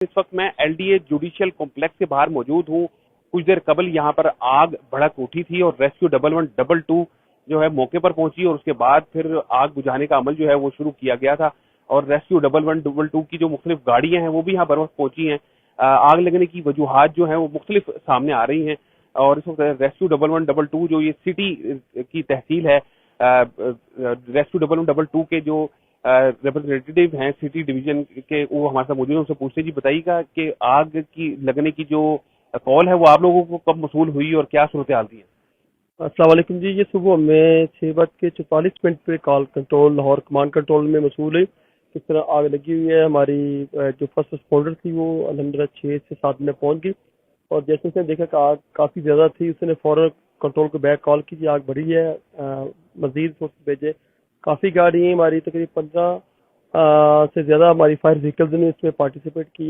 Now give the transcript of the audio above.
इस वक्त मैं एलडीए जुडिशियल कॉम्प्लेक्स के बाहर मौजूद हूँ। कुछ देर कबल यहाँ पर आग भड़क उठी थी और रेस्क्यू 1112 जो है मौके पर पहुंची और उसके बाद फिर आग बुझाने का अमल जो है वो शुरू किया गया था और रेस्क्यू 1112 की जो मुख्तलिफ गाड़ियां हैं वो भी यहाँ बर वक्त पहुंची हैं। आग लगने की वजूहात जो है वो मुख्तलिफ सामने आ रही हैं और इस वक्त रेस्क्यू 1112 जो ये सिटी की तहसील है, रेस्क्यू 1112 के जो रिप्रेजेंटेटिव हैं सिटी डिवीजन के, वो हमारे साथ मौजूद है। उनसे पूछते जी बताइएगा कि आग की लगने की जो कॉल है वो आप लोगों को कब मसूल हुई और क्या सूरत हाल थी? अस्सलाम वालेकुम जी। ये सुबह में 6:44 पे call control Lahore command control में मसूल है। किस तरह आग लगी हुई है। हमारी जो फर्स्ट रिस्पॉन्डर थी वो अल्हम्दुलिल्लाह 6 से 7 मिनट पहुंच गई और जैसे उसने देखा कि आग काफ़ी ज़्यादा थी, उसने फौरन कंट्रोल को बैक कॉल की, आग बढ़ी है, मजीद फोर्स भेजे। काफ़ी गाड़ियाँ हमारी तकरीबन 15 से ज़्यादा हमारी फायर व्हीकल्स ने इसमें पार्टिसिपेट किया।